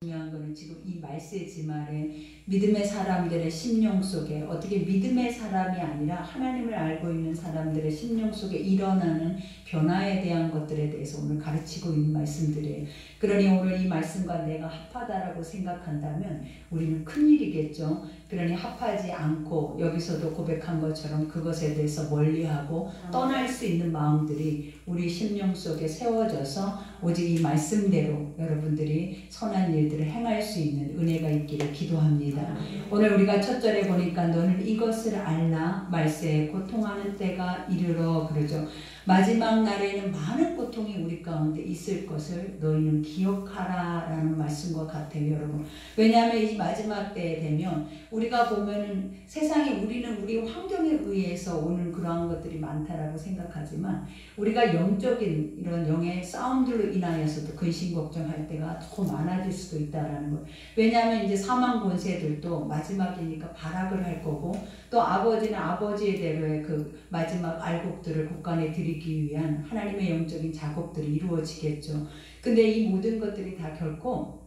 중요한 거는 지금 이 말세지 말에 믿음의 사람들의 심령 속에 어떻게 믿음의 사람이 아니라 하나님을 알고 있는 사람들의 심령 속에 일어나는 변화에 대한 것들에 대해서 오늘 가르치고 있는 말씀들이에요. 그러니 오늘 이 말씀과 내가 합하다라고 생각한다면 우리는 큰일이겠죠. 그러니 합하지 않고 여기서도 고백한 것처럼 그것에 대해서 멀리하고 떠날 수 있는 마음들이 우리 심령 속에 세워져서 오직 이 말씀대로 여러분들이 선한 일들을 행할 수 있는 은혜가 있기를 기도합니다. 오늘 우리가 첫 절에 보니까 너는 이것을 알라 말세에 고통하는 때가 이르러 그러죠. 마지막 날에는 많은 고통이 우리 가운데 있을 것을 너희는 기억하라 라는 말씀과 같아요, 여러분. 왜냐하면 이 마지막 때에 되면 우리가 보면은 세상에 우리는 우리 환경에 의해서 오는 그러한 것들이 많다라고 생각하지만 우리가 영적인 이런 영의 싸움들로 인하여서도 근심 걱정할 때가 더 많아질 수도 있다라는 거. 왜냐하면 이제 사망 권세들도 마지막이니까 발악을 할 거고 또 아버지는 아버지의 대로의 그 마지막 알곡들을 곳간에 들이기 위한 하나님의 영적인 작업들이 이루어지겠죠. 근데 이 모든 것들이 다 결코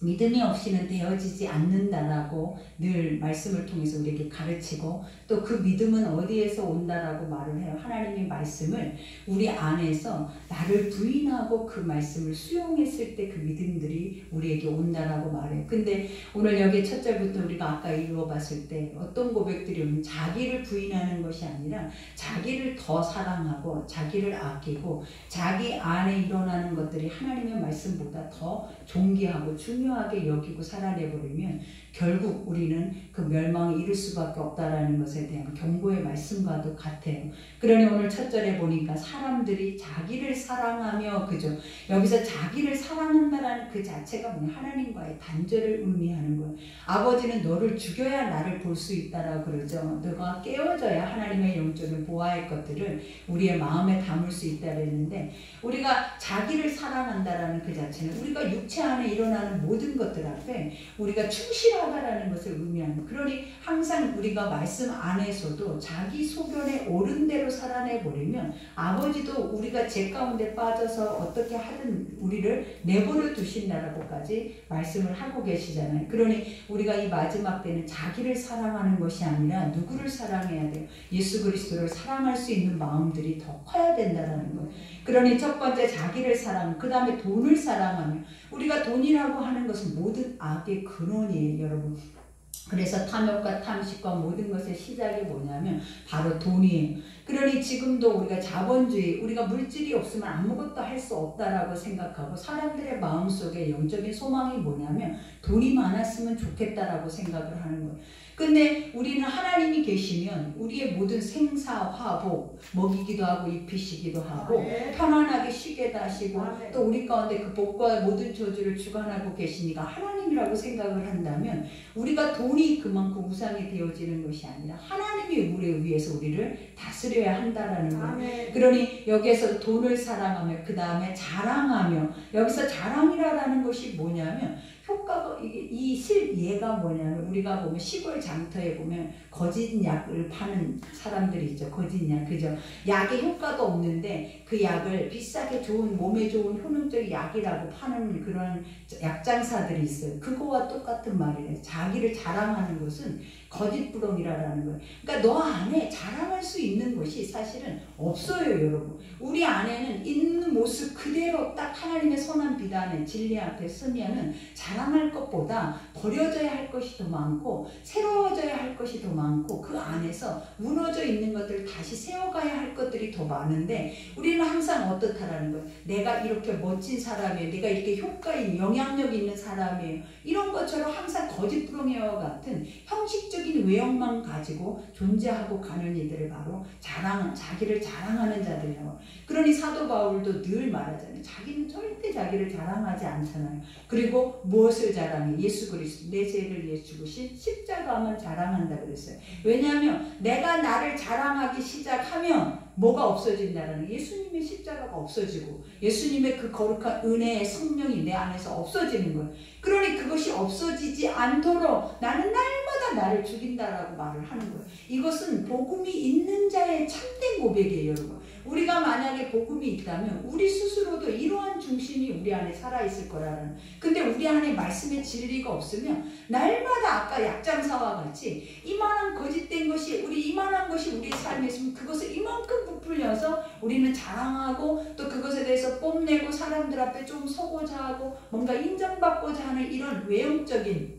믿음이 없이는 되어지지 않는다라고 늘 말씀을 통해서 우리에게 가르치고 또 그 믿음은 어디에서 온다라고 말을 해요. 하나님의 말씀을 우리 안에서 나를 부인하고 그 말씀을 수용했을 때 그 믿음들이 우리에게 온다라고 말해요. 근데 오늘 여기 첫 절부터 우리가 아까 읽어봤을 때 어떤 고백들이 오면 자기를 부인하는 것이 아니라 자기를 더 사랑하고 자기를 아끼고 자기 안에 일어나는 것들이 하나님의 말씀보다 더 존귀하고 중요하게 여기고 살아내버리면 결국 우리는 그 멸망에 이를 수밖에 없다라는 것에 대한 경고의 말씀과도 같아요. 그러니 오늘 첫 절에 보니까 사람들이 자기를 사랑하며 그죠. 여기서 자기를 사랑한다라는 그 자체가 뭐냐 하나님과의 단절을 의미하는 거예요. 아버지는 너를 죽여야 나를 볼 수 있다라고 그러죠. 너가 깨어져야 하나님의 영적인 보아할 것들을 우리의 마음에 담을 수 있다 그랬는데 우리가 자기를 사랑한다라는 그 자체는 우리가 육체 안에 일어나는 모든 것들 앞에 우리가 충실하다라는 것을 의미하는. 그러니 항상 우리가 말씀 안에서도 자기 소견에 옳은 대로 살아내버리면 아버지도 우리가 죄 가운데 빠져서 어떻게 하든 우리를 내버려 두신다라고까지 말씀을 하고 계시잖아요. 그러니 우리가 이 마지막 때는 자기를 사랑하는 것이 아니라 누구를 사랑해야 돼요? 예수 그리스도를 사랑할 수 있는 마음들이 더 커야 된다는 거예요. 그러니 첫 번째 자기를 사랑, 그 다음에 돈을 사랑하며 우리가 돈이라고 하는 것은 모든 악의 근원이에요, 여러분. 그래서 탐욕과 탐식과 모든 것의 시작이 뭐냐면 바로 돈이에요. 그러니 지금도 우리가 자본주의, 우리가 물질이 없으면 아무것도 할 수 없다라고 생각하고 사람들의 마음속에 영적인 소망이 뭐냐면 돈이 많았으면 좋겠다라고 생각을 하는 거예요. 근데 우리는 하나님이 계시면 우리의 모든 생사화복 먹이기도 하고 입히시기도 하고 편안하게 쉬게도 하시고 또 우리 가운데 그 복과 모든 저주를 주관하고 계시니까 하나님이라고 생각을 한다면 우리가 돈이 그만큼 우상이 되어지는 것이 아니라 하나님이 우리 위해서 우리를 다스려야 한다라는 거예요. 그러니 여기에서 돈을 사랑하며 그 다음에 자랑하며 여기서 자랑이라는 것이 뭐냐면 효과가 얘가 뭐냐면 우리가 보면 시골 장터에 보면 거짓 약을 파는 사람들이 있죠. 거짓 약, 그죠? 약의 효과도 없는데 그 약을 비싸게 좋은 몸에 좋은 효능적인 약이라고 파는 그런 약장사들이 있어요. 그거와 똑같은 말이래요. 자기를 자랑하는 것은 거짓부렁이라는 거예요. 그러니까 너 안에 자랑할 수 있는 것이 사실은 없어요, 여러분. 우리 안에는 있는 모습 그대로 딱 하나님의 선한 비단에 진리 앞에 서면은 자랑할 것보다 버려져야 할 것이 더 많고 새로워져야 할 것이 더 많고 그 안에서 무너져 있는 것들을 다시 세워가야 할 것들이 더 많은데 우리는 항상 어떻다라는 거예요. 내가 이렇게 멋진 사람이에요. 내가 이렇게 효과인 영향력 있는 사람이에요. 이런 것처럼 항상 거짓부렁이와 같은 형식적인 외형만 가지고 존재하고 가는 이들을 바로 자기를 자랑하는 자들이라고. 그러니 사도 바울도 늘 말하잖아요. 자기는 절대 자기를 자랑하지 않잖아요. 그리고 무엇을 자랑해? 예수 그리스도 내 죄를 위해 죽으신 십자가만 자랑한다 그랬어요. 왜냐하면 내가 나를 자랑하기 시작하면 뭐가 없어진다는 예수님의 십자가가 없어지고 예수님의 그 거룩한 은혜의 성령이 내 안에서 없어지는 거예요. 그러니 그것이 없어지지 않도록 나는 날마다 내가 나를 죽인다라고 말을 하는 거예요. 이것은 복음이 있는 자의 참된 고백이에요, 여러분. 우리가 만약에 복음이 있다면 우리 스스로도 이러한 중심이 우리 안에 살아있을 거라는. 근데 우리 안에 말씀의 진리가 없으면 날마다 아까 약장사와 같이 이만한 거짓된 것이 이만한 것이 우리의 삶에 있으면 그것을 이만큼 부풀려서 우리는 자랑하고 또 그것에 대해서 뽐내고 사람들 앞에 좀 서고자 하고 뭔가 인정받고자 하는 이런 외형적인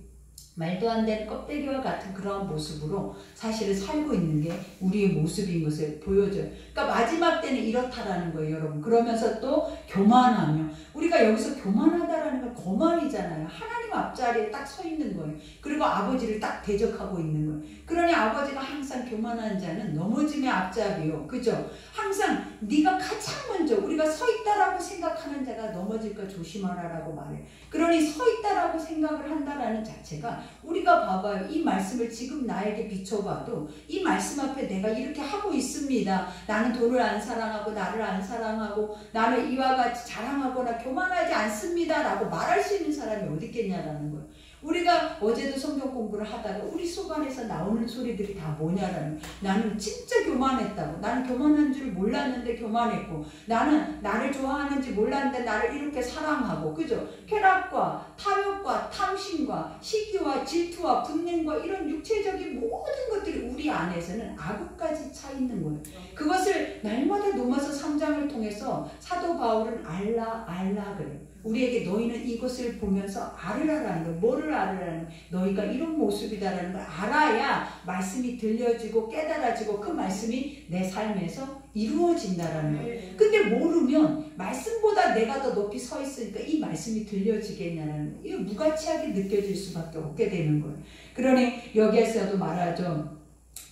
말도 안 되는 껍데기와 같은 그러한 모습으로 사실은 살고 있는 게 우리의 모습인 것을 보여줘요. 그러니까 마지막 때는 이렇다라는 거예요, 여러분. 그러면서 또 교만하며, 우리가 여기서 교만하다라는 건 거만이잖아요. 하나님 앞자리에 딱 서 있는 거예요. 그리고 아버지를 딱 대적하고 있는 거예요. 그러니 아버지가 항상 교만한 자는 넘어짐의 앞잡이요. 그죠? 항상 네가 가장 먼저 우리가 서 있다라고 생각하는 자가 넘어질까 조심하라라고 말해요. 그러니 서 있다라고 생각을 한다라는 자체가 우리가 봐봐요. 이 말씀을 지금 나에게 비춰봐도 이 말씀 앞에 내가 이렇게 하고 있습니다. 나는 돈을 안 사랑하고 나를 안 사랑하고 나는 이와 같이 자랑하거나 교만하지 않습니다 라고 말할 수 있는 사람이 어디 있겠냐라는 거예요. 우리가 어제도 성경 공부를 하다가 우리 속 안에서 나오는 소리들이 다 뭐냐라는 거예요. 나는 진짜 교만했다고. 나는 교만한 줄 몰랐는데 교만했고, 나는 나를 좋아하는지 몰랐는데 나를 이렇게 사랑하고, 그죠? 쾌락과 탐욕과 탐심과 시기와 질투와 분냄과 이런 육체적인 모든 것들이 우리 안에서는 악까지 차 있는 거예요. 그것을 날마다 로마서 3장을 통해서 사도 바울은 알라 그래요. 우리에게 너희는 이것을 보면서 알으라라는 거예요. 뭐를 알으라는 거예요? 너희가 이런 모습이다라는 걸 알아야 말씀이 들려지고 깨달아지고 그 말씀이 내 삶에서 이루어진다라는 거예요. 근데 모르면 말씀보다 내가 더 높이 서 있으니까 이 말씀이 들려지겠냐는 거예요. 이거 무가치하게 느껴질 수밖에 없게 되는 거예요. 그러니 여기에서도 말하죠.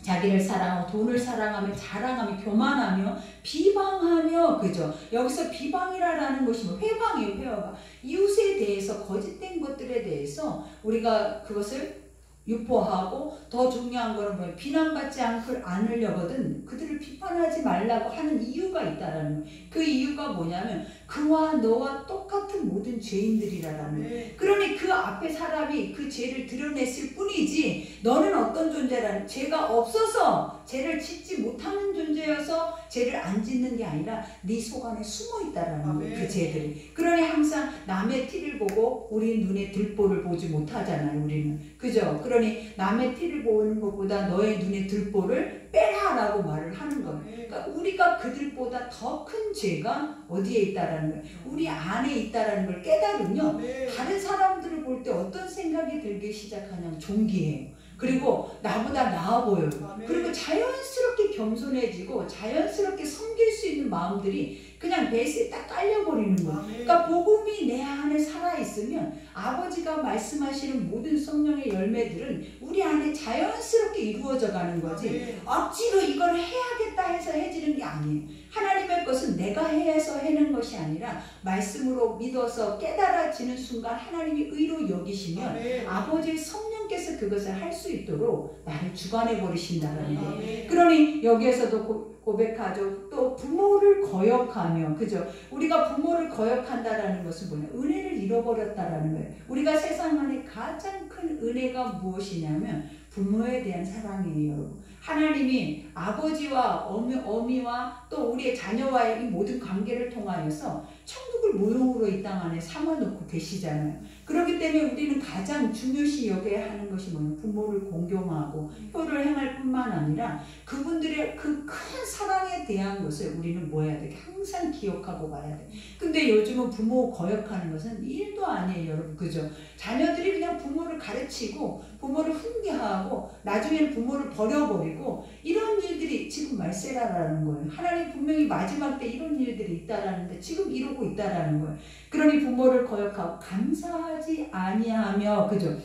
자기를 사랑하고 돈을 사랑하며 자랑하며 교만하며 비방하며, 그죠? 여기서 비방이라는 것이 뭐 회방이에요. 회방. 이웃에 대해서 거짓된 것들에 대해서 우리가 그것을 유포하고, 더 중요한 거는 뭐예요? 비난받지 않으려거든 그들을 비판하지 말라고 하는 이유가 있다라는 거예요. 그 이유가 뭐냐면 그와 너와 똑같은 모든 죄인들이라는 거예요. 그러니 그 앞에 사람이 그 죄를 드러냈을 뿐이지 너는 어떤 존재라는, 죄가 없어서 죄를 짓지 못하는 존재여서 죄를 안 짓는 게 아니라 네 속 안에 숨어 있다라는 거예요. 그 죄들이. 그러니 항상 남의 티를 보고 우리 눈에 들보를 보지 못하잖아요. 우리는. 그죠? 그러니 남의 티를 보는 것보다 너의 눈에 들보를 빼라라고 말을 하는 거예요. 그러니까 우리가 그들보다 더 큰 죄가 어디에 있다라는 거예요. 우리 안에 있다라는 걸 깨달으면 다른 사람들을 볼 때 어떤 생각이 들기 시작하냐면 존귀해요. 그리고 나보다 나아 보여요. 그리고 자연스럽게 겸손해지고 자연스럽게 섬길 수 있는 마음들이 그냥 베이스에 딱 깔려버리는 거예요. 그러니까 복음이 내 안에 살아있으면 아버지가 말씀하시는 모든 성령의 열매들은 우리 안에 자연스럽게 이루어져 가는 거지, 억지로 이걸 해야겠다 해서 해지는 게 아니에요. 하나님의 것은 내가 해서 해는 것이 아니라 말씀으로 믿어서 깨달아지는 순간 하나님이 의로 여기시면 아버지의 성령께서 그것을 할 수 있도록 나를 주관해 버리신다는 거예요. 그러니 여기에서도 고백하죠. 또 부모를 거역하며, 그죠? 우리가 부모를 거역한다라는 것은 뭐냐? 은혜를 잃어버렸다라는 거예요. 우리가 세상 안에 가장 큰 은혜가 무엇이냐면 부모에 대한 사랑이에요, 여러분. 하나님이 아버지와 어미와 또 우리의 자녀와의 이 모든 관계를 통하여서 천국을 모형으로 이 땅 안에 삼아놓고 계시잖아요. 그렇기 때문에 우리는 가장 중요시 여겨야 하는 것이 뭐냐면 부모를 공경하고 효를 행할 뿐만 아니라 그분들의 그 큰 사랑에 대한 것을 우리는 뭐 해야 돼? 항상 기억하고 가야 돼. 근데 요즘은 부모 거역하는 것은 일도 아니에요, 여러분. 그죠? 자녀들이 그냥 부모를 가르치고 부모를 훈계하고 나중에는 부모를 버려버리고 이런 일들이 지금 말세라라는 거예요. 하나님 분명히 마지막 때 이런 일들이 있다라는데 지금 이러고 있다라는 거예요. 그러니 부모를 거역하고 감사하지 아니하며, 그죠?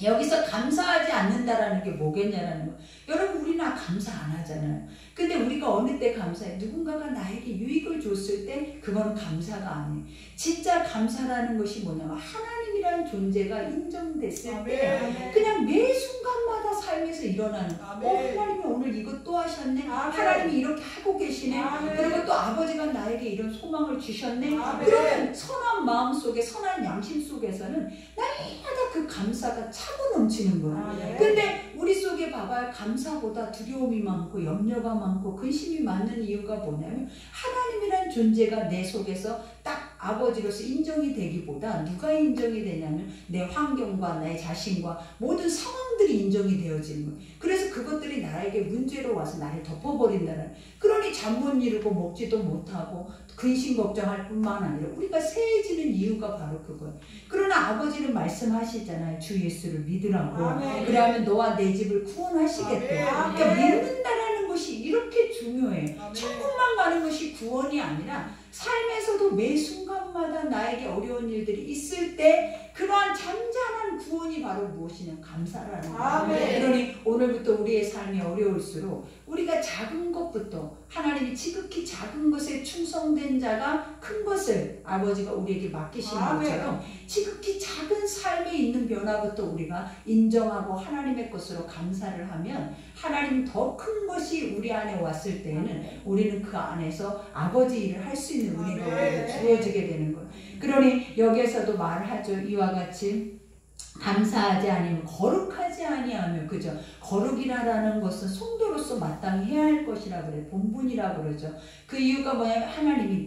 여기서 감사하지 않는다라는 게 뭐겠냐라는 거. 여러분 우리는 감사 안 하잖아요. 근데 우리가 어느 때 감사해? 누군가가 나에게 유익을 줬을 때 그건 감사가 아니에요. 진짜 감사라는 것이 뭐냐면 하나님이라는 존재가 인정됐을 때 그냥 매 순간마다 삶에서 일어나는 하나님이 오늘 이것 또 하셨네. 하나님이 이렇게 하고 계시네. 그리고 또 아버지가 나에게 이런 소망을 주셨네. 그러면 선한 마음 속에 선한 양심 속에서는 날마다 그 감사가 차고 넘치는 거예요. 근데 봐봐요. 감사보다 두려움이 많고 염려가 많고 근심이 많은 이유가 뭐냐면 하나님이란 존재가 내 속에서 딱 아버지로서 인정이 되기보다 누가 인정이 되냐면 내 환경과 내 자신과 모든 상황들이 인정이 되어지는 거예요. 그래서 그것들이 나에게 문제로 와서 나를 덮어버린다는. 그러니 잠 못 이루고 먹지도 못하고 근심 걱정할 뿐만 아니라 우리가 세해지는 이유가 바로 그거예요. 그러나 아버지는 말씀하시잖아요. 주 예수를 믿으라고. 아멘. 그러면 너와 내 집을 구원하시겠대. 아멘. 그러니까 믿는다라는 것이 이렇게 중요해. 아멘. 천국만 가는 것이 구원이 아니라 삶에서도 매 순간마다 나에게 어려운 일들이 있을 때 그러한 잔잔한 구원이 바로 무엇이냐? 감사라는 거예요. 그러니 오늘부터 우리의 삶이 어려울수록 우리가 작은 것부터 하나님이 지극히 작은 것에 충성된 자가 큰 것을 아버지가 우리에게 맡기신 것처럼 지극히 작은 삶에 있는 변화부터 우리가 인정하고 하나님의 것으로 감사를 하면 하나님 더 큰 것이 우리 안에 왔을 때에는 우리는 그 안에서 아버지 일을 할 수 있는 은혜가 우리에게 주어지게 되는 거예요. 그러니 여기에서도 말하죠. 이와 같이 감사하지 아니면 거룩하지 아니하며, 그죠? 거룩이라는 것은 성도로서 마땅히 해야 할 것이라 그래. 본분이라 그러죠. 그 이유가 뭐냐면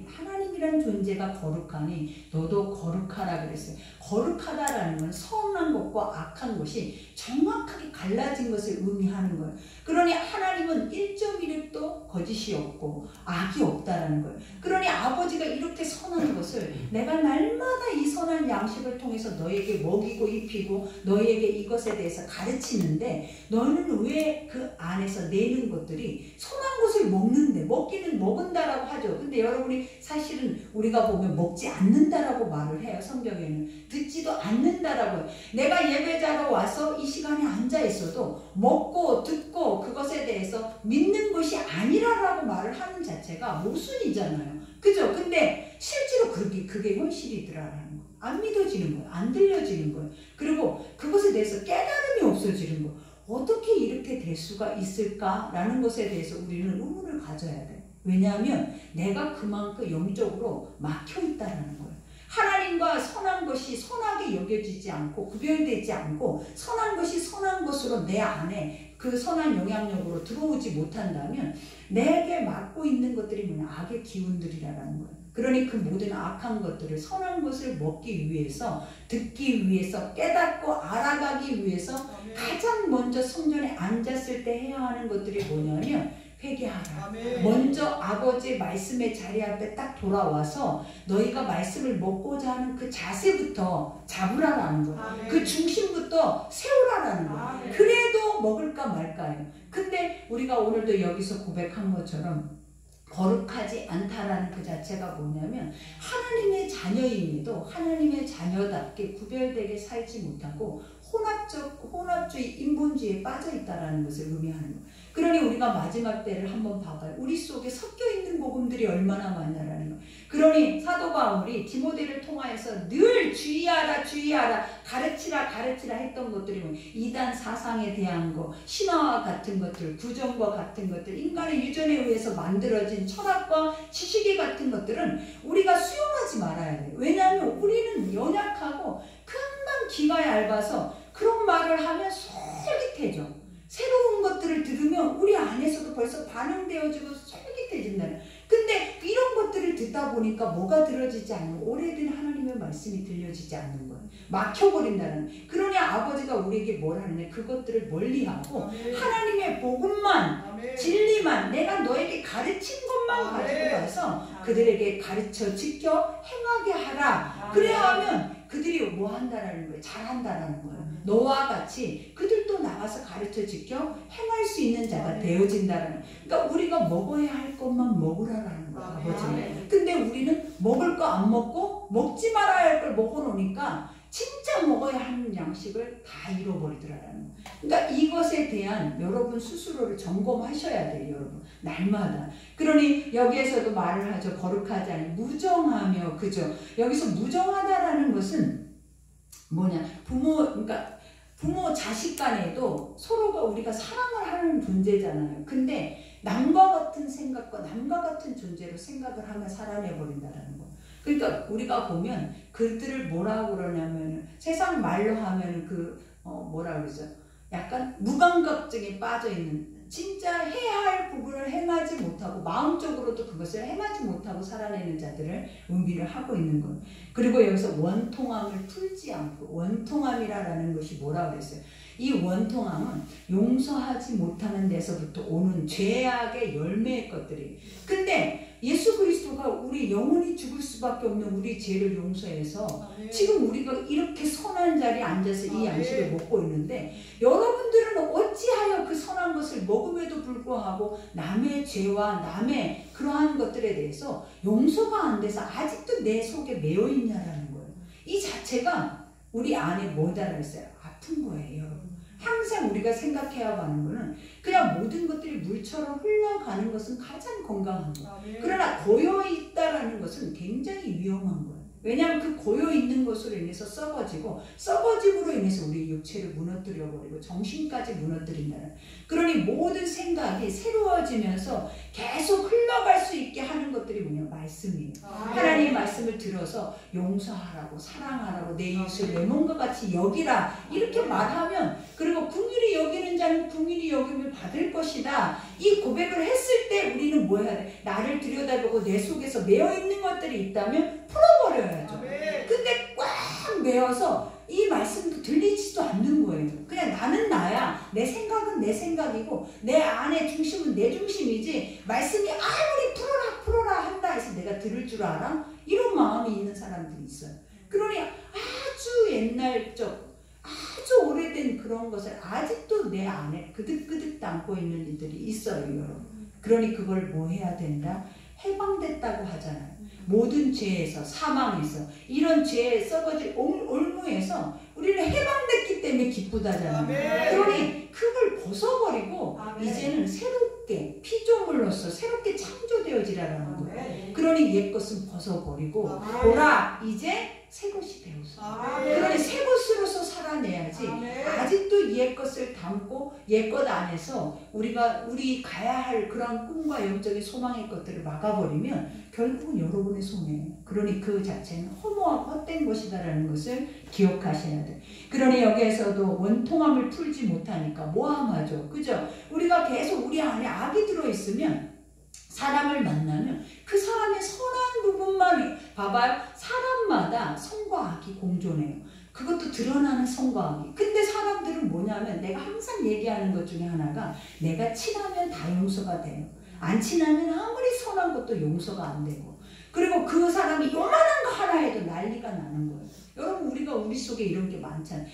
하나님이란 존재가 거룩하니 너도 거룩하라 그랬어요. 거룩하다라는 건 선한 것과 악한 것이 정확하게 갈라진 것을 의미하는 거예요. 그러니 하나님은 1.1획도 거짓이 없고 악이 없다라는 거예요. 그러니 아버지가 이렇게 선한 것을 내가 날마다 이 선한 양식을 통해서 너에게 먹이고 입히고 너에게 이것에 대해서 가르치는데 너는 왜 그 안에서 내는 것들이 선한 것을 먹는데, 먹기는 먹은다라고 하죠. 근데 여러분이 사실은 우리가 보면 먹지 않는다라고 말을 해요. 성경에는 듣지도 않는다라고 해요. 내가 예배자로 와서 이 시간에 앉아 있어도 먹고 듣고 그것에 대해서 믿는 것이 아니라라고 말을 하는 자체가 모순이잖아요. 그죠? 근데 실제로 그게 현실이더라라는 거예요. 안 믿어지는 거예요. 안 들려지는 거예요. 그리고 그것에 대해서 깨달음이 없어지는 거예요. 어떻게 이렇게 될 수가 있을까라는 것에 대해서 우리는 의문을 가져야 돼요. 왜냐하면 내가 그만큼 영적으로 막혀있다는 거예요. 하나님과 선한 것이 선하게 여겨지지 않고 구별되지 않고 선한 것이 선한 것으로 내 안에 그 선한 영향력으로 들어오지 못한다면 내게 맡고 있는 것들이 뭐냐? 악의 기운들이라는 거예요. 그러니 그 모든 악한 것들을 선한 것을 먹기 위해서, 듣기 위해서, 깨닫고 알아가기 위해서 가장 먼저 성전에 앉았을 때 해야 하는 것들이 뭐냐면 회개하라. 먼저 아버지의 말씀의 자리 앞에 딱 돌아와서 너희가 말씀을 먹고자 하는 그 자세부터 잡으라라는 거예요. 그 중심부터 세우라라는 거예요. 그래도 먹을까 말까요. 근데 우리가 오늘도 여기서 고백한 것처럼 거룩하지 않다라는 그 자체가 뭐냐면 하나님의 자녀임에도 하나님의 자녀답게 구별되게 살지 못하고 혼합주의, 인본주의에 빠져있다라는 것을 의미하는 거예요. 그러니 우리가 마지막 때를 한번 봐봐요. 우리 속에 섞여있는 복음들이 얼마나 많냐라는 거예요. 그러니 사도 바울이 디모데를 통하여서 늘 주의하라 가르치라 했던 것들이 뭐 이단 사상에 대한 거, 신화와 같은 것들, 구정과 같은 것들, 인간의 유전에 의해서 만들어진 철학과 지식이 같은 것들은 우리가 수용하지 말아야 돼요. 왜냐하면 우리는 연약하고 금방 기가 얇아서 그런 말을 하면 솔깃해져. 새로운 것들을 들으면 우리 안에서도 벌써 반응되어지고 솔깃해진다는. 근데 이런 것들을 듣다 보니까 뭐가 들어지지 않는, 오래된 하나님의 말씀이 들려지지 않는 거예요. 막혀버린다는. 그러니 아버지가 우리에게 뭘 하느냐, 그것들을 멀리하고 하나님의 복음만, 진리만, 내가 너에게 가르친 것만 가지고 가서 그들에게 가르쳐 지켜 행하게 하라. 그래야 하면 그들이 뭐 한다라는 거예요? 잘한다라는 거예요. 너와 같이 그들도 나가서 가르쳐 지켜 행할 수 있는 자가 되어진다라는. 그러니까 우리가 먹어야 할 것만 먹으라라는 거예요, 아버지는. 근데 우리는 먹을 거 안 먹고 먹지 말아야 할 걸 먹어놓으니까 진짜 먹어야 하는 양식을 다 잃어버리더라라는 거예요. 그러니까 이것에 대한 여러분 스스로를 점검하셔야 돼요, 여러분. 날마다. 그러니 여기에서도 말을 하죠. 거룩하지 않니 무정하며, 그죠? 여기서 무정하다라는 것은 뭐냐? 부모 자식 간에도 서로가 우리가 사랑을 하는 존재잖아요. 근데 남과 같은 생각과 남과 같은 존재로 생각을 하면 살아내버린다는 거. 그러니까 우리가 보면 그들을 뭐라고 그러냐면 세상 말로 하면 뭐라 그러죠? 약간 무감각증에 빠져 있는, 진짜 해야 할 부분을 행하지 못하고 마음적으로도 그것을 행하지 못하고 살아내는 자들을 의미를 하고 있는 것. 그리고 여기서 원통함을 풀지 않고, 원통함이라는 것이 뭐라 그랬어요? 이 원통함은 용서하지 못하는 데서부터 오는 죄악의 열매의 것들이. 근데 예수 그리스도가 우리 영원히 죽을 수밖에 없는 우리 죄를 용서해서 지금 우리가 이렇게 선한 자리에 앉아서 이 양식을 먹고 있는데, 여러분들은 어찌하여 그 선한 것을 먹음에도 불구하고 남의 죄와 남의 그러한 것들에 대해서 용서가 안 돼서 아직도 내 속에 매여 있냐라는 거예요. 이 자체가 우리 안에 뭐다 그랬어요? 아픈 거예요, 여러분. 항상 우리가 생각해야 하는 거는 그냥 모든 것들이 물처럼 흘러가는 것은 가장 건강한 거예요. 그러나 고여있다라는 것은 굉장히 위험한 거예요. 왜냐하면 그 고여있는 것으로 인해서 썩어지고, 썩어짐으로 인해서 우리 육체를 무너뜨려버리고 정신까지 무너뜨린다는. 그러니 모든 생각이 새로워지면서 계속 흘러갈 수 있게 하는 것들이 뭐냐? 말씀이에요. 하나님의 말씀을 들어서 용서하라고, 사랑하라고, 내 이웃을 내 몸과 같이 여기라 이렇게 말하면, 그리고 긍휼히 여기는 자는 긍휼히 여김을 받을 것이다, 이 고백을 했을 때 우리는 뭐 해야 돼? 나를 들여다보고 내 속에서 매어있는 것들이 있다면 풀어버려야죠. 근데 꽉 매어서 이 말씀도 들리지도 않는 거예요. 그냥 나는 나야, 내 생각은 내 생각이고 내 안의 중심은 내 중심이지, 말씀이 아무리 풀어라 한다 해서 내가 들을 줄 알아? 이런 마음이 있는 사람들이 있어요. 그러니 아주 옛날적, 아주 오래된 그런 것을 아직도 내 안에 그득그득 담고 있는 이들이 있어요, 여러분. 그러니 그걸 뭐 해야 된다? 해방됐다고 하잖아요. 모든 죄에서, 사망에서, 이런 죄에 썩어질 올무에서 우리는 해방됐기 때문에 기쁘다잖아요. 그러니 그걸 벗어버리고 이제는 새롭게 피조물로서 새롭게 창조되어지라는 거예요. 그러니 옛것은 벗어버리고 보라, 이제 새것이 되었어. 그러니 새것으로서 살아내야지. 아직도 옛것을 담고 옛것 안에서 우리 가야 할 그런 꿈과 영적인 소망의 것들을 막아버리면 결국은 여러분의 손해예요. 그러니 그 자체는 허무하고 헛된 것이다라는 것을 기억하셔야 돼요. 그러니 여기에서도 원통함을 풀지 못하니까 모함하죠. 그죠? 우리가 계속 우리 안에 악이 들어있으면, 사람을 만나면 그 사람의 선한 부분만 봐봐요. 사람마다 선과 악이 공존해요. 그것도 드러나는 선과 악이. 근데 사람들은 뭐냐면, 내가 항상 얘기하는 것 중에 하나가, 내가 친하면 다 용서가 돼요. 안 친하면 아무리 선한 것도 용서가 안 되고, 그리고 그 사람이 요만한 거 하나 해도 난리가 나는 거예요. 여러분, 우리 속에 이런 게 많잖아요.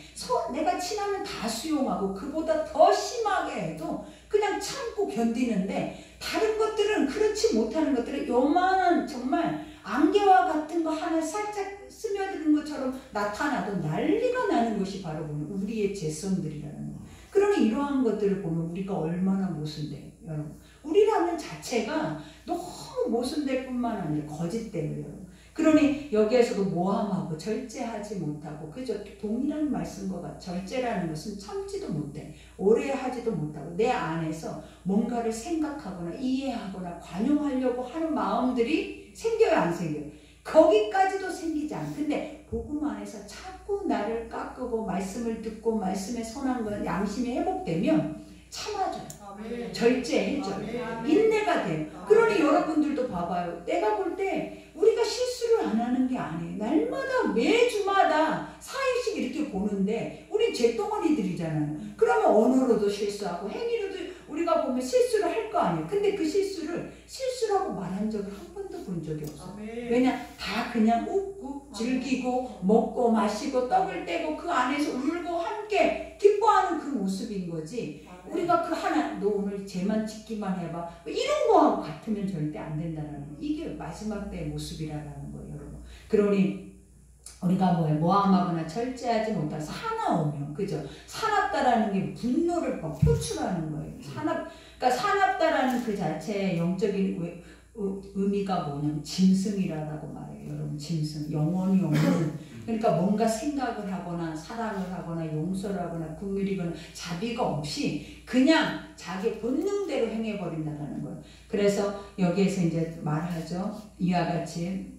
내가 친하면 다 수용하고 그보다 더 심하게 해도 그냥 참고 견디는데, 다른 것들은, 그렇지 못하는 것들은 요만한 정말 안개와 같은 거 하나 살짝 스며드는 것처럼 나타나도 난리가 나는 것이 바로 우리의 죄성들이라는 거예요. 그러니 이러한 것들을 보면 우리가 얼마나 모순돼요, 여러분. 우리라는 자체가 너무 모순될 뿐만 아니라 거짓돼요, 여러분. 그러니 여기에서도 모함하고 절제하지 못하고, 그죠? 동일한 말씀과 같아. 절제라는 것은 참지도 못해, 오래 하지도 못하고, 내 안에서 뭔가를 생각하거나 이해하거나 관용하려고 하는 마음들이 생겨요, 안 생겨요? 거기까지도 생기지 않아. 근데 복음 안에서 자꾸 나를 깎고 말씀을 듣고 말씀에 선한 건 양심이 회복되면 참아줘요. 절제해줘요. 인내가 돼요. 그러니 여러분들도 봐봐요. 내가 볼 때 우리가 실수를 안 하는 게 아니에요. 날마다 매주마다 4일씩 이렇게 보는데 우린 잿덩어리들이잖아요. 그러면 언어로도 실수하고 행위로도 우리가 보면 실수를 할 거 아니에요. 근데 그 실수를 실수라고 말한 적을 한 번도 본 적이 없어요. 왜냐? 다 그냥 웃고 즐기고 먹고 마시고 떡을 떼고 그 안에서 울고 함께 기뻐하는 그 모습인 거지. 우리가 그 하나, 너 오늘 쟤만 지키만 해봐, 이런 거하고 같으면 절대 안 된다는 거. 이게 마지막 때의 모습이라는 거예요, 여러분. 그러니 우리가 모함하거나 절제하지 못해서 사나우면, 그죠? 사납다라는 게 분노를 표출하는 거예요. 그러니까 사납다라는 그 자체의 영적인 의미가 뭐냐면 짐승이라고 말해요, 여러분. 짐승, 영혼이 없는. 그러니까 뭔가 생각을 하거나 사랑을 하거나 용서를 하거나 긍휼이거나 자비가 없이 그냥 자기 본능대로 행해버린다는 거예요. 그래서 여기에서 이제 말하죠. 이와 같이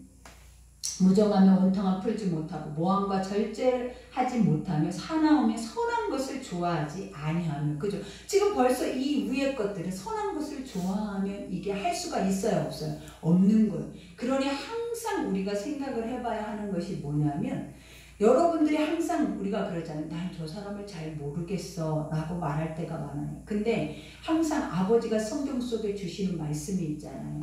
무정하며 원통함 풀지 못하고 모함과 절제를 하지 못하며 사나움에 선한 것을 좋아하지 아니하면, 그죠? 지금 벌써 이 위의 것들은 선한 것을 좋아하면 이게 할 수가 있어요, 없어요? 없는 거예요. 그러니 항상 우리가 생각을 해봐야 하는 것이 뭐냐면, 여러분들이 항상 우리가 그러잖아요. 난 저 사람을 잘 모르겠어 라고 말할 때가 많아요. 근데 항상 아버지가 성경 속에 주시는 말씀이 있잖아요.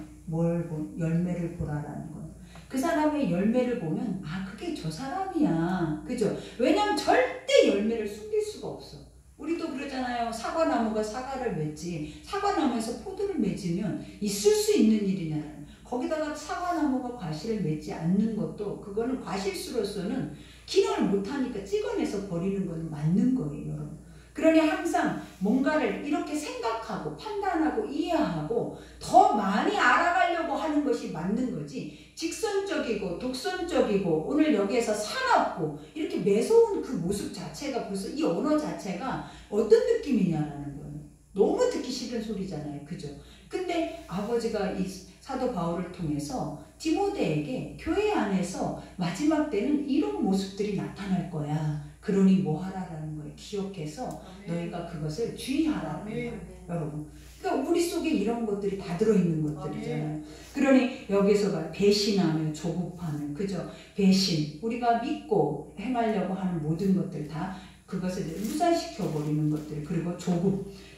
열매를 보라라는 거. 그 사람의 열매를 보면 그게 저 사람이야. 그죠? 왜냐면 절대 열매를 숨길 수가 없어. 우리도 그러잖아요. 사과나무가 사과를 맺지, 사과나무에서 포도를 맺으면 있을 수 있는 일이냐는. 거기다가 사과나무가 과실을 맺지 않는 것도 그거는 과실수로서는 기능을 못하니까 찍어내서 버리는 건 맞는 거예요, 여러분. 그러니 항상 뭔가를 이렇게 생각하고 판단하고 이해하고 더 많이 알아가려고 하는 것이 맞는 거지, 직선적이고 독선적이고 오늘 여기에서 사납고 이렇게 매서운 그 모습 자체가, 벌써 이 언어 자체가 어떤 느낌이냐라는 거예요. 너무 듣기 싫은 소리잖아요, 그죠? 근데 아버지가 이 사도 바울을 통해서 디모데에게 교회 안에서 마지막 때는 이런 모습들이 나타날 거야. 그러니 뭐 하라라는 거예요. 기억해서 너희가 그것을 주의하라는 거예요, 여러분. 그러니까 우리 속에 이런 것들이 다 들어있는 것들이잖아요. 그러니 여기서 배신하며 조급하며, 그죠? 배신, 우리가 믿고 행하려고 하는 모든 것들 다 그것을 무산시켜버리는 것들. 그리고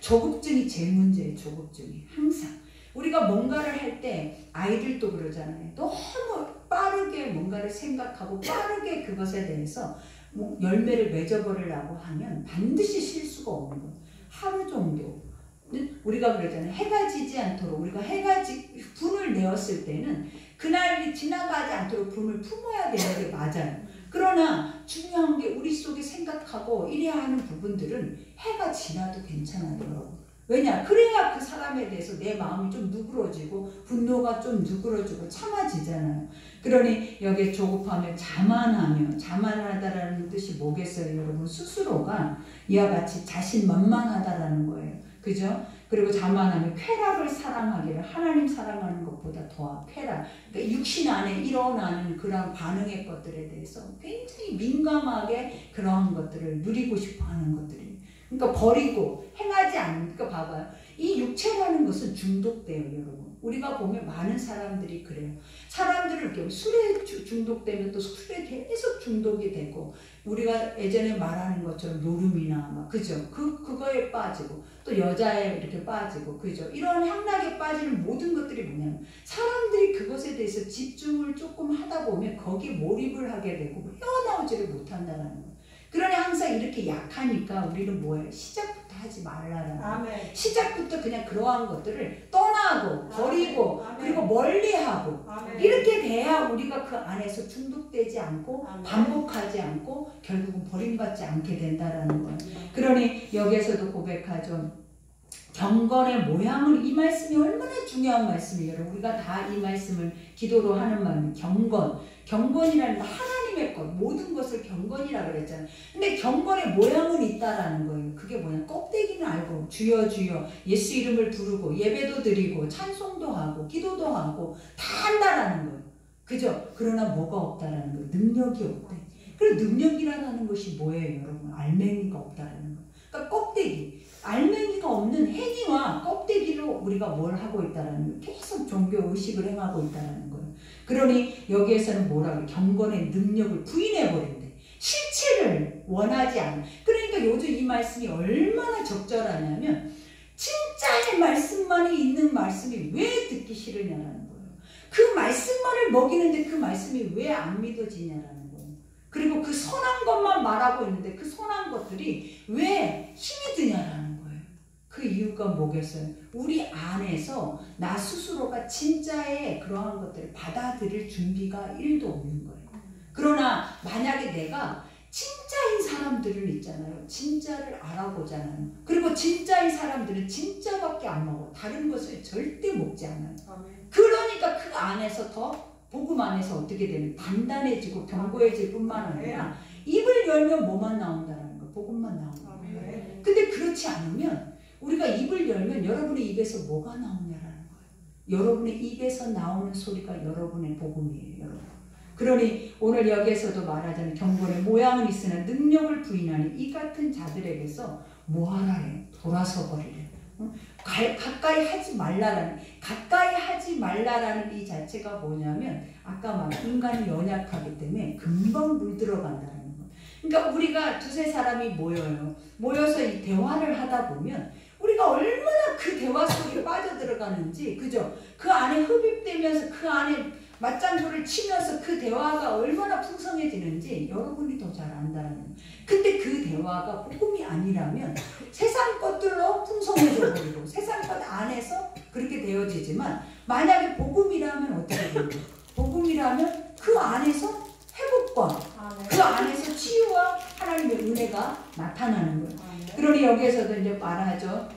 조급증이 제일 문제예요. 조급증이 항상. 우리가 뭔가를 할 때 아이들도 그러잖아요. 너무 빠르게 뭔가를 생각하고 빠르게 그것에 대해서 열매를 맺어버리려고 하면 반드시 실수가 오는 거예요. 하루 정도 우리가 그러잖아요. 해가 지지 않도록, 우리가 분을 내었을 때는 그날이 지나가지 않도록 분을 품어야 되는 게 맞아요. 그러나 중요한 게 우리 속에 생각하고 이래야 하는 부분들은 해가 지나도 괜찮아요, 여러분. 왜냐? 그래야 그 사람에 대해서 내 마음이 좀 누그러지고 분노가 좀 누그러지고 참아지잖아요. 그러니 여기에 조급하며 자만하다라는 뜻이 뭐겠어요, 여러분? 스스로가 이와 같이 자신만만하다라는 거예요. 그죠? 그리고 자만하며 쾌락을 사랑하기를, 하나님 사랑하는 것보다 더한 쾌락. 그러니까 육신 안에 일어나는 그런 반응의 것들에 대해서 굉장히 민감하게 그러한 것들을 누리고 싶어 하는 것들이. 그러니까 버리고 행하지 않으니까 봐봐요. 이 육체라는 것은 중독돼요, 여러분. 우리가 보면 많은 사람들이 그래요. 사람들을 이렇게 술에 중독되면 또 술에 계속 중독이 되고, 우리가 예전에 말하는 것처럼 노름이나 막, 그죠? 그거에 빠지고, 또 여자에 이렇게 빠지고, 그죠? 이런 향락에 빠지는 모든 것들이 뭐냐면, 사람들이 그것에 대해서 집중을 조금 하다 보면 거기에 몰입을 하게 되고 헤어나오지를 못한다는 거예요. 그러니 항상 이렇게 약하니까 우리는 뭐예요? 시작부터 하지 말라라는 거예요. 시작부터 그냥 그러한 것들을 떠나고 버리고 그리고 멀리하고 이렇게 돼야 우리가 그 안에서 중독되지 않고 반복하지 않고 결국은 버림받지 않게 된다라는 거예요. 그러니 여기에서도 고백하죠. 경건의 모양을, 이 말씀이 얼마나 중요한 말씀이에요. 여러분, 우리가 다 이 말씀을 기도로 하는 마음이 경건이라는 건 하나님의 것, 모든 것을 경건이라고 그랬잖아요. 근데 경건의 모양은 있다라는 거예요. 그게 뭐냐? 껍데기는 알고 주여 주여 예수 이름을 부르고 예배도 드리고 찬송도 하고 기도도 하고 다 한다라는 거예요. 그죠? 그러나 뭐가 없다라는 거예요. 능력이 없대. 그리고 능력이라는 것이 뭐예요, 여러분? 알맹이가 없다라는 거예요. 그러니까 껍데기, 알맹이가 없는 행위와 껍데기로 우리가 뭘 하고 있다라는 거예요. 계속 종교 의식을 행하고 있다라는 거예요. 그러니 여기에서는 뭐라고, 경건의 능력을 부인해버린대. 실체를 원하지 않아. 그러니까 요즘 이 말씀이 얼마나 적절하냐면, 진짜의 말씀만이 있는 말씀이 왜 듣기 싫으냐라는 거예요. 그 말씀만을 먹이는데 그 말씀이 왜 안 믿어지냐라는 거예요. 그리고 그 선한 것만 말하고 있는데 그 선한 것들이 왜 힘이 드냐라는 거예요. 그 이유가 뭐겠어요? 우리 안에서 나 스스로가 진짜의 그러한 것들을 받아들일 준비가 1도 없는 거예요. 그러나 만약에 내가 진짜인 사람들은 있잖아요. 진짜를 알아보자 하는. 그리고 진짜인 사람들은 진짜밖에 안 먹어. 다른 것을 절대 먹지 않아요. 그러니까 그 안에서 더 복음 안에서 어떻게 되는, 단단해지고 견고해질 뿐만 아니라 입을 열면 뭐만 나온다는 거, 복음만 나온다는 거예요. 근데 그렇지 않으면, 우리가 입을 열면 여러분의 입에서 뭐가 나오냐라는 거예요. 여러분의 입에서 나오는 소리가 여러분의 복음이에요, 여러분. 그러니 오늘 여기에서도 말하자면 경건의 모양은 있으나 능력을 부인하니 이 같은 자들에게서 뭐하라래요? 돌아서 버리래. 가까이 하지 말라라는 이 자체가 뭐냐면 아까 말 인간이 연약하기 때문에 금방 물들어간다는 거. 그러니까 우리가 두세 사람이 모여서 이 대화를 하다 보면 우리가 얼마나 그 대화 속에 빠져들어가는지, 그죠? 그 안에 흡입되면서 그 안에 맞장구를 치면서 그 대화가 얼마나 풍성해지는지 여러분이 더 잘 안다는 거예요. 근데 그 대화가 복음이 아니라면 세상 것들로 풍성해져 버리고 세상 것 안에서 그렇게 되어지지만, 만약에 복음이라면 어떻게 돼요? 복음이라면 그 안에서 회복과 그 안에서 치유와 하나님의 은혜가 나타나는 거예요. 그러니 여기에서도 이제 말하죠.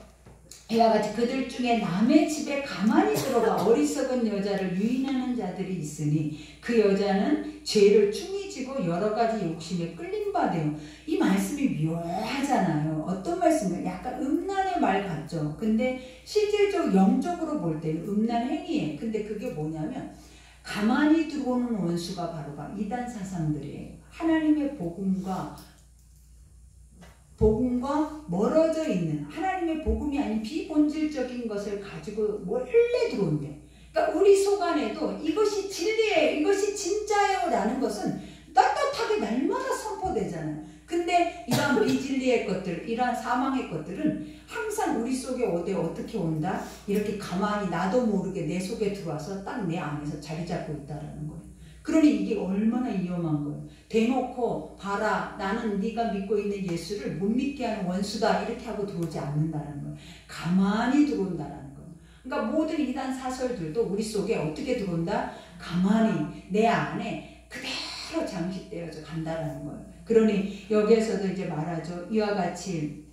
이와 같이 그들 중에 남의 집에 가만히 들어가 어리석은 여자를 유인하는 자들이 있으니 그 여자는 죄를 충이 지고 여러 가지 욕심에 끌린 바 돼요. 이 말씀이 묘하잖아요. 어떤 말씀이에요? 약간 음란의 말 같죠. 근데 실질적으로 영적으로 볼 때는 음란 행위예요. 근데 그게 뭐냐면 가만히 들어오는 원수가 바로 이단 사상들이에요. 하나님의 복음과 멀어져 있는, 하나님의 복음이 아닌 비본질적인 것을 가지고 몰래 들어온대. 그러니까 우리 속 안에도 이것이 진리예요, 이것이 진짜예요 라는 것은 떳떳하게 날마다 선포되잖아요. 근데 이러한 비진리의 것들, 이러한 사망의 것들은 항상 우리 속에 어떻게 온다? 이렇게 가만히 나도 모르게 내 속에 들어와서 딱 내 안에서 자리 잡고 있다라는 거예요. 그러니 이게 얼마나 위험한 거예요. 대놓고 봐라, 나는 네가 믿고 있는 예수를 못 믿게 하는 원수다 이렇게 하고 들어오지 않는다는 거예요. 가만히 들어온다라는 거예요. 그러니까 모든 이단 사설들도 우리 속에 어떻게 들어온다? 가만히 내 안에 그대로 장식되어져 간다라는 거예요. 그러니 여기에서도 이제 말하죠. 이와 같이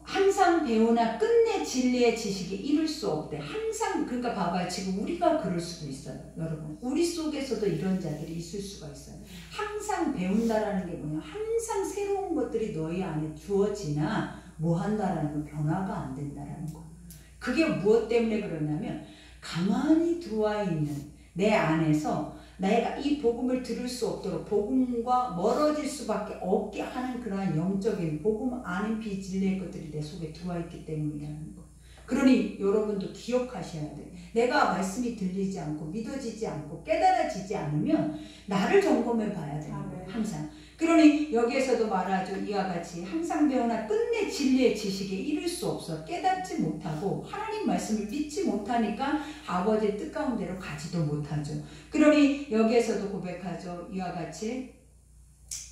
항상 배우나 끝내 진리의 지식에 이를 수 없대. 항상, 그러니까 봐봐요. 지금 우리가 그럴 수도 있어요. 여러분. 우리 속에서도 이런 자들이 있을 수가 있어요. 항상 배운다라는 게 뭐냐. 항상 새로운 것들이 너희 안에 주어지나 뭐 한다라는 건 변화가 안 된다라는 거. 그게 무엇 때문에 그러냐면 가만히 들어와 있는 내 안에서 내가 이 복음을 들을 수 없도록 복음과 멀어질 수밖에 없게 하는 그러한 영적인 복음 아닌 비진리의 것들이 내 속에 들어와 있기 때문이라는 거. 그러니 여러분도 기억하셔야 돼. 내가 말씀이 들리지 않고 믿어지지 않고 깨달아지지 않으면 나를 점검해 봐야 돼요. 항상. 그러니 여기에서도 말하죠. 이와 같이 항상 배우나 끝내 진리의 지식에 이를 수 없어 깨닫지 못하고 하나님 말씀을 믿지 못하니까 아버지의 뜻 가운데로 가지도 못하죠. 그러니 여기에서도 고백하죠. 이와 같이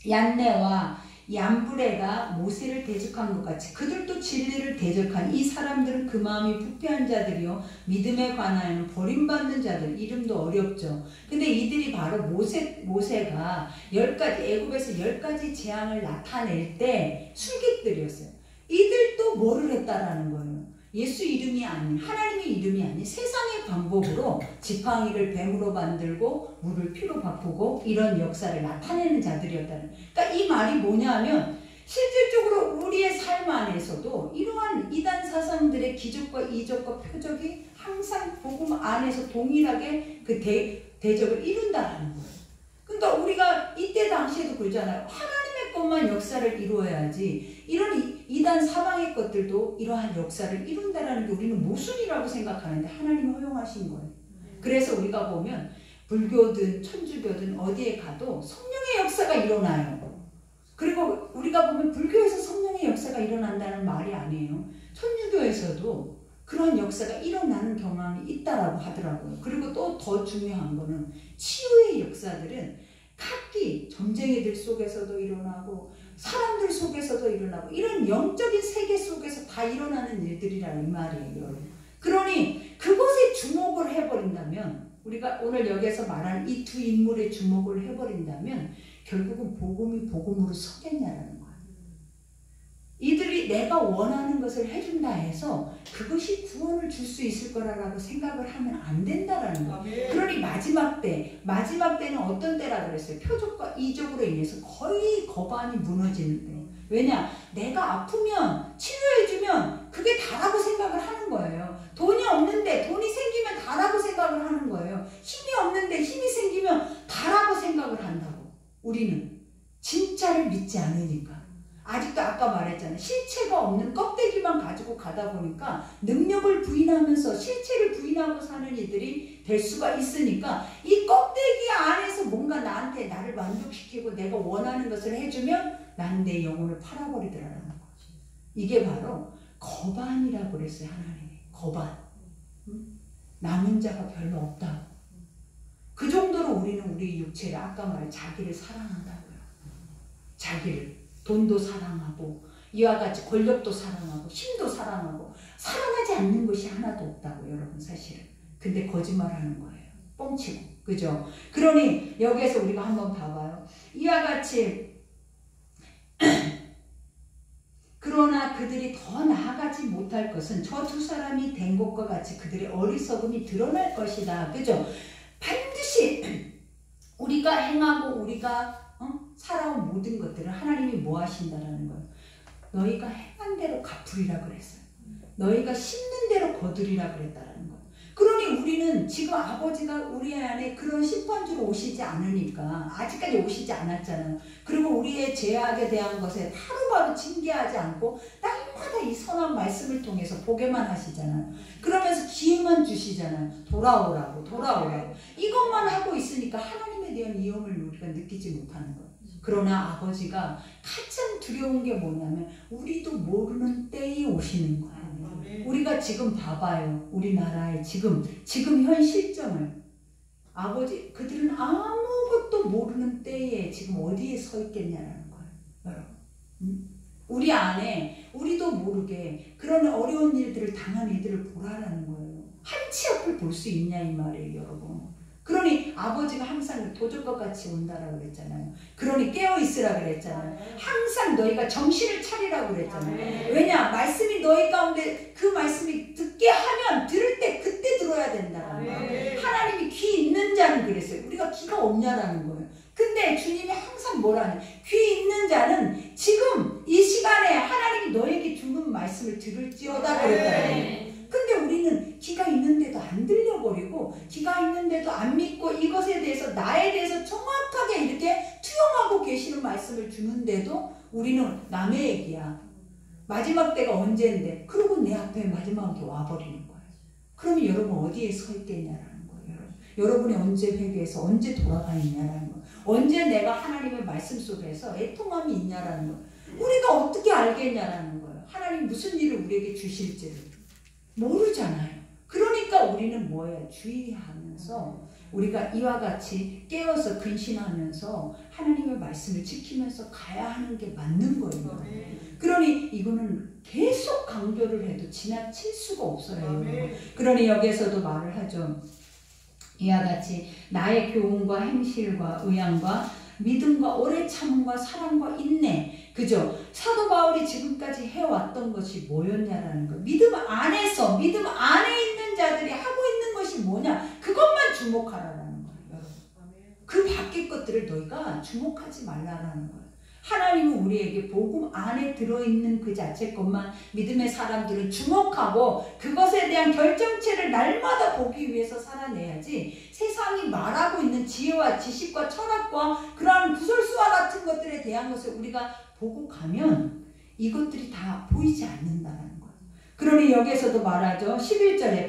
얀네와 얀브레가 모세를 대적한 것 같이 그들도 진리를 대적한 이 사람들은 그 마음이 부패한 자들이요 믿음에 관하여는 버림받는 자들. 이름도 어렵죠. 근데 이들이 바로 모세가 10가지 애굽에서 10가지 재앙을 나타낼 때 술객들이었어요. 이들도 뭐를 했다라는 거예요. 예수 이름이 아닌, 하나님의 이름이 아닌 세상의 방법으로 지팡이를 뱀으로 만들고 물을 피로 바꾸고 이런 역사를 나타내는 자들이었다는. 그러니까 이 말이 뭐냐면 실질적으로 우리의 삶 안에서도 이러한 이단 사상들의 기적과 이적과 표적이 항상 복음 안에서 동일하게 그 대적을 이룬다라는 거예요. 그러니까 우리가 이때 당시에도 그러잖아요. 하나님의 것만 역사를 이루어야지 이런 이단 사방의 것들도 이러한 역사를 이룬다라는 게 우리는 모순이라고 생각하는데 하나님이 허용하신 거예요. 그래서 우리가 보면 불교든 천주교든 어디에 가도 성령의 역사가 일어나요. 그리고 우리가 보면 불교에서 성령의 역사가 일어난다는 말이 아니에요. 천주교에서도 그런 역사가 일어나는 경향이 있다라고 하더라고요. 그리고 또 더 중요한 거는 치유의 역사들은 각기 점쟁이들 속에서도 일어나고 사람들 속에서도 일어나고 이런 영적인 세계 속에서 다 일어나는 일들이라는 이 말이에요. 여러분. 그러니 그것에 주목을 해버린다면 우리가 오늘 여기서 말하는 이 두 인물에 주목을 해버린다면 결국은 복음이 복음으로 서겠냐라는 거예요. 이들이 내가 원하는 것을 해준다 해서 그것이 구원을 줄 수 있을 거라고 생각을 하면 안 된다라는 거예요. 그러니 마지막 때는 어떤 때라 그랬어요? 표적과 이적으로 인해서 거의 거반이 무너지는 때. 왜냐? 내가 아프면 치료해주면 그게 다라고 생각을 하는 거예요. 돈이 없는데 돈이 생기면 다라고 생각을 하는 거예요. 힘이 없는데 힘이 우리는 진짜를 믿지 않으니까. 아직도 아까 말했잖아요. 실체가 없는 껍데기만 가지고 가다 보니까 능력을 부인하면서 실체를 부인하고 사는 이들이 될 수가 있으니까 이 껍데기 안에서 뭔가 나한테 나를 만족시키고 내가 원하는 것을 해주면 난 내 영혼을 팔아버리더라는 거지. 이게 바로 거반이라고 그랬어요. 하나님이. 거반. 남은 자가 별로 없다고. 그 정도로 우리는 우리 육체를 아까 말해 자기를 사랑한다고요. 자기를. 돈도 사랑하고 이와 같이 권력도 사랑하고 힘도 사랑하고 사랑하지 않는 것이 하나도 없다고 여러분 사실은. 근데 거짓말하는 거예요. 뻥치고. 그죠? 그러니 여기에서 우리가 한번 봐봐요. 이와 같이 그러나 그들이 더 나아가지 못할 것은 저 두 사람이 된 것과 같이 그들의 어리석음이 드러날 것이다. 그죠? 반드시 우리가 행하고 우리가 살아온 모든 것들은 하나님이 뭐 하신다라는 거예요. 너희가 행한 대로 갚으리라 그랬어요. 너희가 심는 대로 거두리라 그랬다라는 거예요. 그러니 우리는 지금 아버지가 우리 안에 그런 심판주로 오시지 않으니까 아직까지 오시지 않았잖아요. 그리고 우리의 죄악에 대한 것에 하루바로 징계하지 않고 날마다 이 선한 말씀을 통해서 보게만 하시잖아요. 그러면서 기회만 주시잖아요. 돌아오라고. 이것만 하고 있으니까 하나님에 대한 위험을 우리가 느끼지 못하는 거예요. 그러나 아버지가 가장 두려운 게 뭐냐면 우리도 모르는 때에 오시는 거예요. 우리가 지금 봐봐요. 우리나라의 지금 현 실정을. 아버지 그들은 아무것도 모르는 때에 지금 어디에 서 있겠냐라는 거예요. 여러분. 우리 안에 우리도 모르게 그런 어려운 일들을 당한 이들을 보라라는 거예요. 한치 앞을 볼 수 있냐 이 말이에요. 여러분. 그러니 아버지가 항상 도적과 같이 온다라고 그랬잖아요. 그러니 깨어있으라 그랬잖아요. 항상 너희가 정신을 차리라고 그랬잖아요. 왜냐? 말씀이 너희 가운데 그 말씀이 듣게 하면 들을 때 그때 들어야 된다라는 거예요. 하나님이 귀 있는 자는 그랬어요. 우리가 귀가 없냐라는 거예요. 근데 주님이 항상 뭐라냐? 귀 있는 자는 지금 이 시간에 하나님이 너에게 주는 말씀을 들을지어다 그랬다는 거예요. 근데 우리는 귀가 있는데도 안 들려버리고 귀가 있는데도 안 믿고 이것에 대해서 나에 대해서 정확하게 이렇게 투영하고 계시는 말씀을 주는데도 우리는 남의 얘기야. 마지막 때가 언제인데 그러고 내 앞에 마지막에 와버리는 거예요. 그러면 여러분 어디에 서 있겠냐라는 거예요. 여러분이 언제 회개해서 언제 돌아가 있냐라는 거예요. 언제 내가 하나님의 말씀 속에서 애통함이 있냐라는 거예요. 우리가 어떻게 알겠냐라는 거예요. 하나님 무슨 일을 우리에게 주실지를 모르잖아요. 그러니까 우리는 뭐예요? 주의하면서 우리가 이와 같이 깨어서 근신하면서 하나님의 말씀을 지키면서 가야 하는 게 맞는 거예요. 그러니 이거는 계속 강조를 해도 지나칠 수가 없어요. 그러니 여기에서도 말을 하죠. 이와 같이 나의 교훈과 행실과 의향과 믿음과 오래 참음과 사랑과 인내. 그죠? 사도 바울이 지금까지 해왔던 것이 뭐였냐라는 거. 믿음 안에 있는 자들이 하고 있는 것이 뭐냐. 그것만 주목하라라는 거예요. 그 밖의 것들을 너희가 주목하지 말라라는 거예요. 하나님은 우리에게 복음 안에 들어있는 그 자체 것만 믿음의 사람들은 주목하고 그것에 대한 결정체를 날마다 보기 위해서 살아내야지 세상이 말하고 있는 지혜와 지식과 철학과 그러한 구설수와 같은 것들에 대한 것을 우리가 보고 가면 이것들이 다 보이지 않는다는 거예요. 그러니 여기에서도 말하죠. 11절에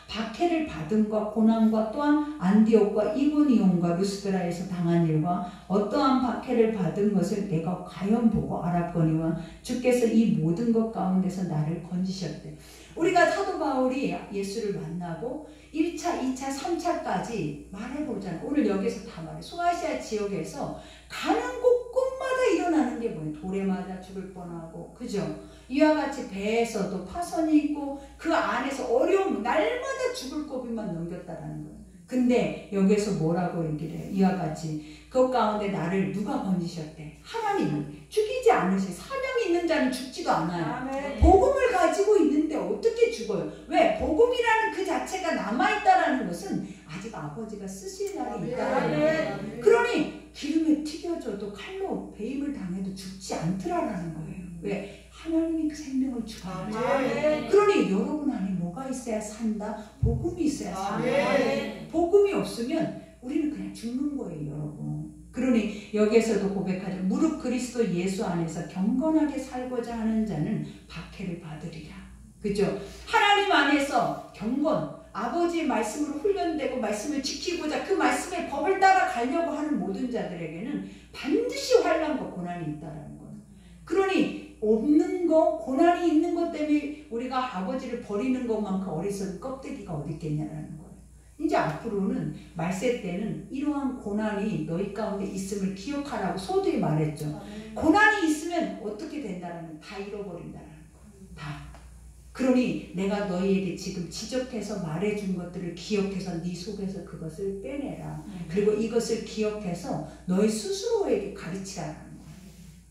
박해를 받음과 고난과 또한 안디옥과 이고니온과 루스드라에서 당한 일과 어떠한 박해를 받은 것을 내가 과연 보고 알았거니와 주께서 이 모든 것 가운데서 나를 건지셨대. 우리가 사도 바울이 예수를 만나고 1차, 2차, 3차까지 말해보잖아요. 오늘 여기서 다 말해. 소아시아 지역에서 가는 곳곳마다 일어나는 게 뭐예요? 돌에 맞아 죽을 뻔하고, 그죠? 이와 같이 배에서도 파선이 있고 그 안에서 어려움, 날마다 죽을 고비만 넘겼다라는 거예요. 근데 여기에서 뭐라고 얘기를 해요? 이와 같이 그 가운데 나를 누가 건지셨대? 하나님이. 죽이지 않으시. 사명이 있는 자는 죽지도 않아요. 아멘. 복음을 가지고 있는데 어떻게 죽어요? 왜? 복음이라는 그 자체가 남아있다라는 것은 아직 아버지가 쓰실 날이 있다라는 거예요. 그러니 기름에 튀겨져도 칼로 배임을 당해도 죽지 않더라라는 거예요. 왜? 하나님이 그 생명을 주어요. 그러니 여러분 안에 뭐가 있어야 산다? 복음이 있어야 산다. 복음이 없으면 우리는 그냥 죽는 거예요, 여러분. 그러니 여기에서도 고백하죠. 무릇 그리스도 예수 안에서 경건하게 살고자 하는 자는 박해를 받으리라. 그죠? 하나님 안에서 경건, 아버지의 말씀으로 훈련되고 말씀을 지키고자 그 말씀의 법을 따라 가려고 하는 모든 자들에게는 반드시 환난과 고난이 있다라는 거예요. 그러니 없는 거, 고난이 있는 것 때문에 우리가 아버지를 버리는 것만큼 어리석은 껍데기가 어디 있겠냐라는 거예요. 이제 앞으로는 말세 때는 이러한 고난이 너희 가운데 있음을 기억하라고 소도에 말했죠. 고난이 있으면 어떻게 된다라는, 다 잃어버린다라는 거예요. 다. 그러니 내가 너희에게 지금 지적해서 말해준 것들을 기억해서 네 속에서 그것을 빼내라. 그리고 이것을 기억해서 너희 스스로에게 가르치라는 거예요.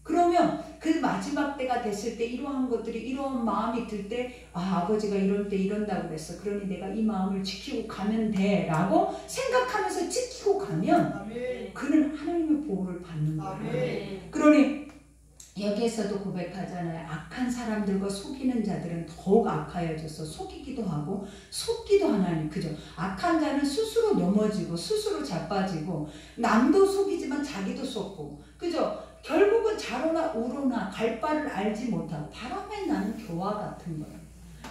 그러면 그 마지막 때가 됐을 때 이러한 것들이, 이러한 마음이 들 때, 아, 아버지가 이럴 때 이런다고 그랬어. 그러니 내가 이 마음을 지키고 가면 돼 라고 생각하면서 지키고 가면 그는 하나님의 보호를 받는 거예요. 그러니 여기에서도 고백하잖아요. 악한 사람들과 속이는 자들은 더욱 악하여져서 속이기도 하고 속기도 하나니. 그죠? 악한 자는 스스로 넘어지고 스스로 자빠지고 남도 속이지만 자기도 속고. 그죠? 결국은 자로나 우로나 갈 바를 알지 못하고 바람에 나는 교와 같은 거예요.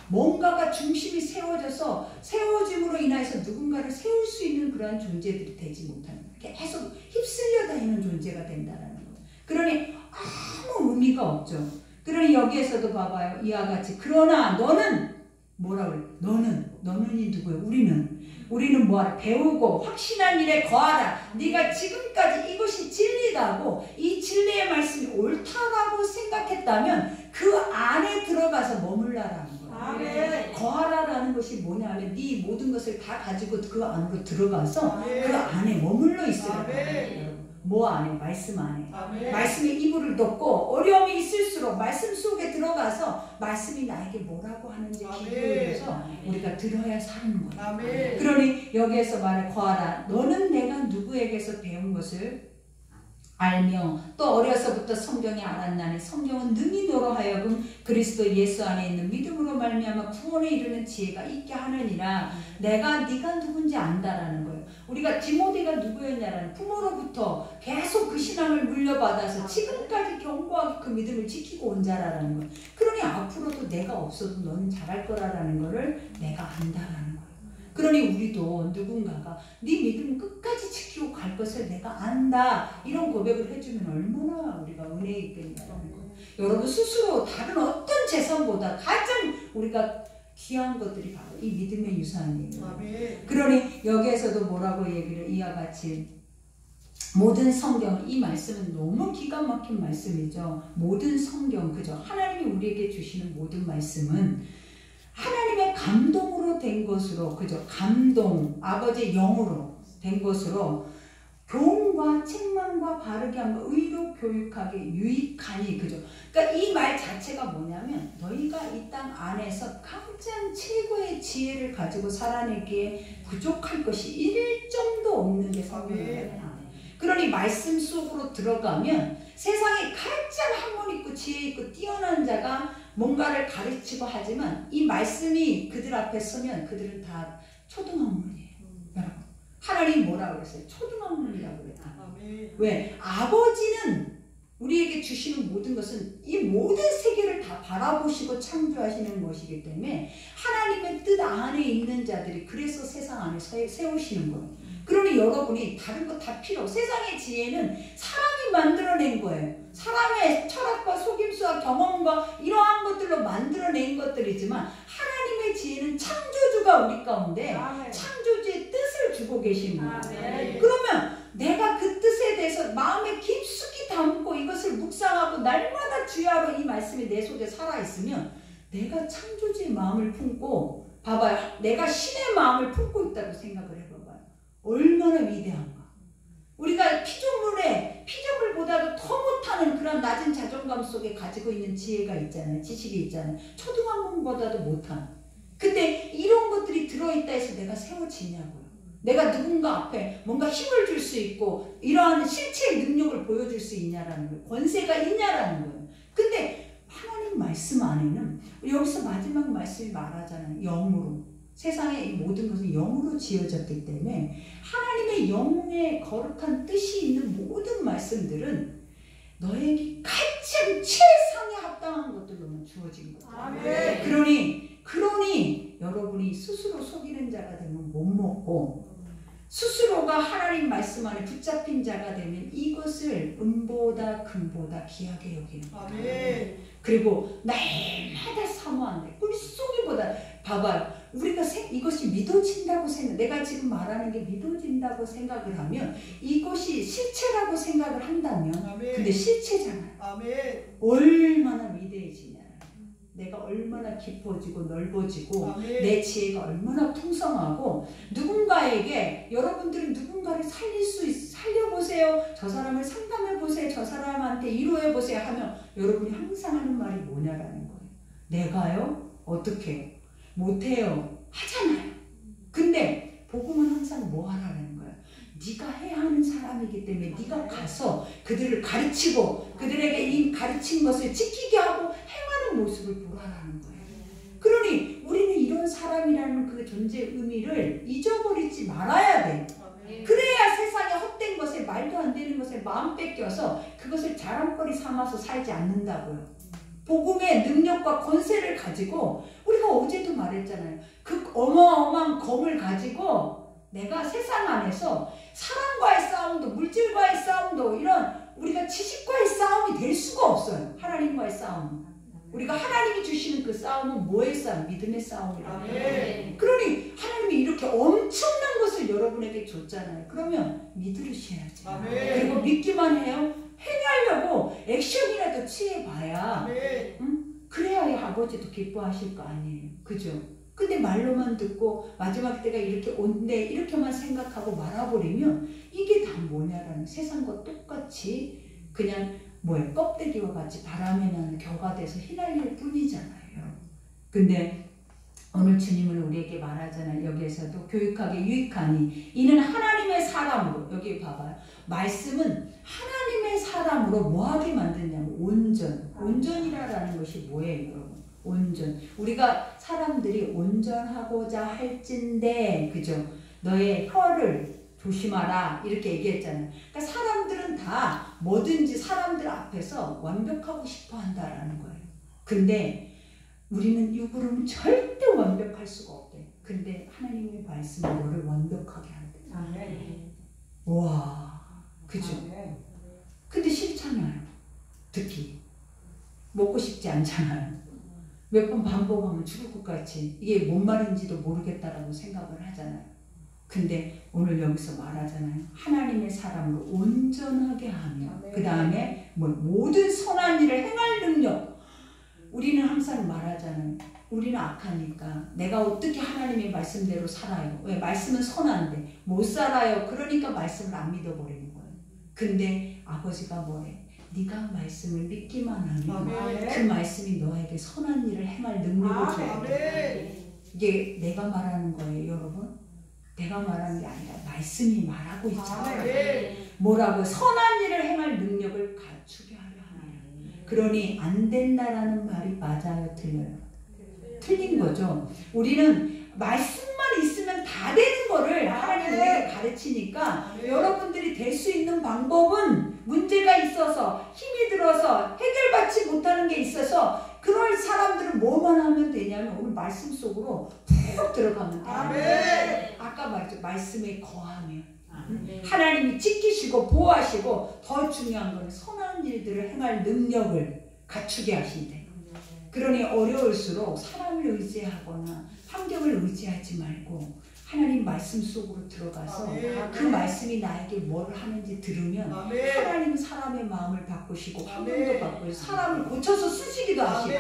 뭔가가 중심이 세워져서 세워짐으로 인해서 누군가를 세울 수 있는 그러한 존재들이 되지 못하는 거예요. 계속 휩쓸려 다니는 존재가 된다는 거예요. 그러니 아무 의미가 없죠. 그러니 여기에서도 봐봐요. 이와 같이 그러나 너는 뭐라 그래? 너는이 누구예요? 우리는 뭐하라? 배우고 확신한 일에 거하라. 네가 지금까지 이것이 진리다고, 이 진리의 말씀이 옳다라고 생각했다면 그 안에 들어가서 머물라라는 거예요. 아멘. 거하라라는 것이 뭐냐면 네 모든 것을 다 가지고 그 안으로 들어가서 아멘. 그 안에 머물러 있으라는 거예요. 뭐 안에? 말씀 안에. 아멘. 말씀의 이불을 덮고 어려움이 있을수록 말씀 속에 들어가서 말씀이 나에게 뭐라고 하는지 기도해서 우리가 들어야 사는 거예요. 아멘. 그러니 여기에서 말해 거하라. 너는 내가 누구에게서 배운 것을 알며 또 어려서부터 성경이 알았나니 성경은 능히 너로 하여금 그리스도 예수 안에 있는 믿음으로 말미암아 구원에 이르는 지혜가 있게 하느니라. 네가 누군지 안다라는 거예요. 우리가 디모데가 누구였냐라는, 부모로부터 계속 그 신앙을 물려받아서 지금까지 견고하게 그 믿음을 지키고 온 자라는 거예요. 그러니 앞으로도 내가 없어도 너는 잘할 거라는 거를 내가 안다라는 거예요. 그러니 우리도 누군가가 네 믿음 끝까지 지키고 갈 것을 내가 안다, 이런 고백을 해주면 얼마나 우리가 은혜 있겠냐는 거예요. 여러분 스스로 다른 어떤 재산보다 가장 우리가 귀한 것들이 바로 이 믿음의 유산이에요. 그러니 여기에서도 뭐라고 얘기를, 이와 같이 모든 성경, 이 말씀은 너무 기가 막힌 말씀이죠. 모든 성경, 그죠? 하나님이 우리에게 주시는 모든 말씀은 하나님의 감동으로 된 것으로, 그죠? 감동, 아버지의 영으로 된 것으로 교훈과 책망과 바르게 함과 의로 교육하게 유익하니, 그죠? 그러니까 이 말 자체가 뭐냐면 너희가 이 땅 안에서 가장 최고의 지혜를 가지고 살아내기에 부족할 것이 1점도 없는 게 성경이에요. 그러니 말씀 속으로 들어가면 세상에 가장 학문 있고 지혜 있고 뛰어난 자가 뭔가를 가르치고 하지만 이 말씀이 그들 앞에 서면 그들은 다 초등학문이에요. 여러분, 하나님 뭐라고 그랬어요? 초등학문이라고 그랬다. 왜? 아버지는 우리에게 주시는 모든 것은 이 모든 세계를 다 바라보시고 창조하시는 것이기 때문에 하나님의 뜻 안에 있는 자들이 그래서 세상 안에 세우시는 거예요. 그러니 여러분이 다른 거 다 필요, 세상의 지혜는 사람이 만들어낸 거예요. 사람의 철학과 속임수와 경험과 이러한 것들로 만들어낸 것들이지만 하나님의 지혜는 창조주가 우리 가운데 창조주의 뜻을 주고 계신 거예요. 그러면 내가 그 뜻에 대해서 마음에 깊숙이 담고 이것을 묵상하고 날마다 주야로 이 말씀이 내 속에 살아있으면 내가 창조주의 마음을 품고, 봐봐요, 내가 신의 마음을 품고 있다고 생각을 해봐봐요. 얼마나 위대한가. 우리가 피조물보다도 더 못하는 그런 낮은 자존감 속에 가지고 있는 지혜가 있잖아요. 지식이 있잖아요. 초등학문보다도 못한. 근데 이런 것들이 들어있다 해서 내가 세워지냐고요. 내가 누군가 앞에 뭔가 힘을 줄 수 있고 이러한 실체의 능력을 보여줄 수 있냐라는 거예요. 권세가 있냐라는 거예요. 근데 하나님 말씀 안에는 여기서 마지막 말씀이 말하잖아요. 영으로. 세상의 이 모든 것은 영으로 지어졌기 때문에 하나님의 영의 거룩한 뜻이 있는 모든 말씀들은 너에게 가장 최상에 합당한 것들로만 주어진 거예요. 그러니 여러분이 스스로 속이는 자가 되면 못 먹고 스스로가 하나님 말씀 안에 붙잡힌 자가 되면 이것을 은보다 금보다 귀하게 여기는 거예요. 그리고 날마다 사모한다. 물속이보다 봐봐요. 우리가 이것이 믿어진다고 내가 지금 말하는 게 믿어진다고 생각을 하면 이것이 실체라고 생각을 한다면 근데 실체잖아요. 얼마나 위대해지냐. 내가 얼마나 깊어지고 넓어지고 내 지혜가 얼마나 풍성하고 누군가에게 여러분들은 누군가를 살려보세요. 저 사람을 상담해보세요. 저 사람한테 위로해보세요 하면 여러분이 항상 하는 말이 뭐냐라는 거예요. 내가요? 어떻게? 못해요. 하잖아요. 근데 복음은 항상 뭐 하라는 거예요? 네가 해야 하는 사람이기 때문에 네가 가서 그들을 가르치고 그들에게 이 가르친 것을 지키게 하고 행하는 모습을 보라라는 거예요. 그러니 우리는 이런 사람이라는 그 존재의 의미를 잊어버리지 말아야 돼. 그래야 세상에 헛된 것에 말도 안 되는 것에 마음 뺏겨서 그것을 자랑거리 삼아서 살지 않는다고요. 복음의 능력과 권세를 가지고 우리가 어제도 말했잖아요. 그 어마어마한 검을 가지고 내가 세상 안에서 사람과의 싸움도 물질과의 싸움도 이런 우리가 지식과의 싸움이 될 수가 없어요. 하나님과의 싸움. 우리가 하나님이 주시는 그 싸움은 뭐의 싸움? 믿음의 싸움이라고. 그러니 하나님이 이렇게 엄청난 것을 여러분에게 줬잖아요. 그러면 믿으셔야지. 그리고 믿기만 해요. 행하려고 액션이라도 취해봐야 그래야 아버지도 기뻐하실 거 아니에요. 그죠? 근데 말로만 듣고 마지막 때가 이렇게 온대 이렇게만 생각하고 말아버리면 이게 다 뭐냐라는 세상과 똑같이 그냥 뭐예요? 껍데기와 같이 바람에 나는 겨가 돼서 휘날릴 뿐이잖아요. 근데 오늘 주님은 우리에게 말하잖아요. 여기에서도 교육하게 유익하니 이는 하나님의 사람으로 여기 봐봐요. 말씀은 하나님의 사람으로 뭐하게 만드냐면 온전이라는 것이 뭐예요 여러분? 온전. 우리가 사람들이 온전하고자 할진대 그죠? 너의 혀를 조심하라 이렇게 얘기했잖아요. 그러니까 사람들은 다 뭐든지 사람들 앞에서 완벽하고 싶어 한다라는 거예요. 근데 우리는 육으로는 절대 완벽할 수가 없대. 근데 하나님의 말씀은 너를 완벽하게 한대. 와, 그죠? 근데 싫잖아요. 듣기. 먹고 싶지 않잖아요. 몇 번 반복하면 죽을 것 같이 이게 뭔 말인지도 모르겠다라고 생각을 하잖아요. 근데 오늘 여기서 말하잖아요. 하나님의 사람으로 온전하게 하며 그 다음에 뭐 모든 선한 일을 행할 능력. 우리는 항상 말하잖아요. 우리는 악하니까 내가 어떻게 하나님의 말씀대로 살아요. 왜? 말씀은 선한데 못 살아요. 그러니까 말씀을 안 믿어버리는 거예요. 근데 아버지가 뭐래? 네가 말씀을 믿기만 하면 그 말씀이 너에게 선한 일을 행할 능력을 줘야 돼. 이게 내가 말하는 거예요 여러분. 내가 말하는 게 아니라 말씀이 말하고 있잖아요. 뭐라고? 선한 일을 행할 능력을 갖추게 하려 하느라. 그러니 안 된다라는 말이 맞아요? 틀려요? 틀린 거죠. 우리는 말씀만 있으면 다 되는 거를 하나님 우리에게 가르치니까 여러분들이 될 수 있는 방법은 문제가 있어서 힘이 들어서 해결받지 못하는 게 있어서 그럴 사람들은 뭐만 하면 되냐면 오늘 말씀 속으로 푹 들어가면 돼요. 아까 말했죠. 말씀에 거하며 하나님이 지키시고 보호하시고 더 중요한 건 선한 일들을 행할 능력을 갖추게 하신대. 그러니 어려울수록 사람을 의지하거나 환경을 의지하지 말고 하나님 말씀 속으로 들어가서 그 말씀이 나에게 뭘 하는지 들으면 하나님 사람의 마음을 바꾸시고 환경도 바꾸시고 사람을 고쳐서 쓰시기도 하시고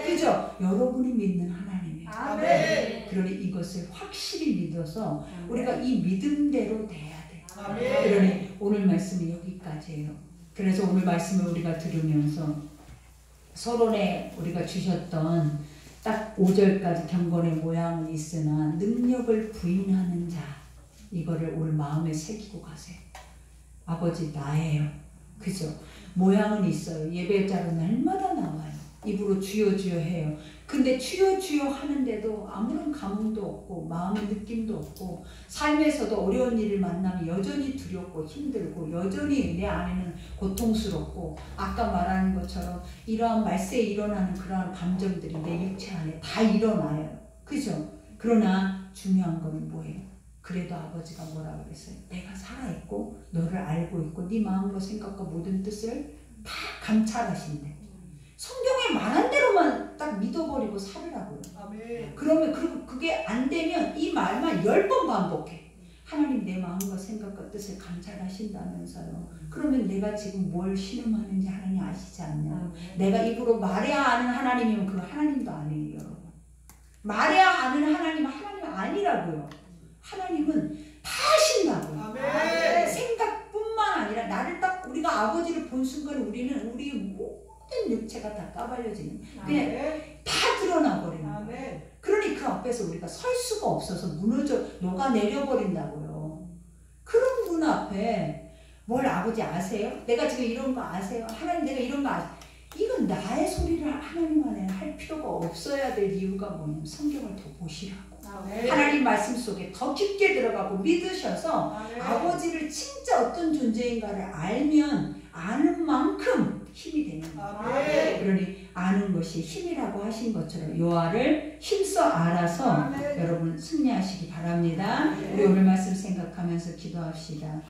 그죠? 여러분이 믿는 하나님이에요. 그러니 이것을 확실히 믿어서 우리가 이 믿음대로 돼야 돼요. 그러니 오늘 말씀은 여기까지예요. 그래서 오늘 말씀을 우리가 들으면서 서론에 우리가 주셨던 딱 5절까지 경건의 모양은 있으나 능력을 부인하는 자 이거를 오늘 마음에 새기고 가세요. 아버지 나예요. 그죠? 모양은 있어요. 예배자로 날마다 나와요. 입으로 주여 주여 해요. 근데 주여 주여 하는데도 아무런 감흥도 없고 마음의 느낌도 없고 삶에서도 어려운 일을 만나면 여전히 두렵고 힘들고 여전히 내 안에는 고통스럽고 아까 말하는 것처럼 이러한 말세에 일어나는 그러한 감정들이 내 육체 안에 다 일어나요. 그죠? 그러나 중요한 건 뭐예요? 그래도 아버지가 뭐라 그랬어요? 내가 살아있고 너를 알고 있고 네 마음과 생각과 모든 뜻을 다 감찰하신대. 성경에 말한 대로만 딱 믿어버리고 살으라고요. 아멘. 그러면 그게 안 되면 이 말만 10번 반복해. 하나님 내 마음과 생각과 뜻을 감찰하신다면서요. 그러면 내가 지금 뭘 신음하는지 하나님 아시지 않냐. 내가 입으로 말해야 하는 하나님이면 그 하나님도 아니에요, 여러분. 말해야 하는 하나님은 하나님 아니라고요. 하나님은 다 하신다고요. 아멘. 생각뿐만 아니라 나를 딱 우리가 아버지를 본 순간 우리는 우리 모든 육체가 다 까발려지는 그냥 다 드러나버리는 거예요. 그러니 그 앞에서 우리가 설 수가 없어서 무너져 녹아내려버린다고요. 그런 분 앞에 뭘 아버지 아세요? 내가 지금 이런 거 아세요? 하나님 내가 이런 거 아세요? 이건 나의 소리를 하나님 안에 할 필요가 없어야 될 이유가 뭐냐면 성경을 더 보시라고. 하나님 말씀 속에 더 깊게 들어가고 믿으셔서 아버지를 진짜 어떤 존재인가를 알면 아는 만큼 힘이 되는 거예요. 그러니 아는 것이 힘이라고 하신 것처럼 요하를 힘써 알아서 여러분 승리하시기 바랍니다. 우리 오늘 말씀 생각하면서 기도합시다.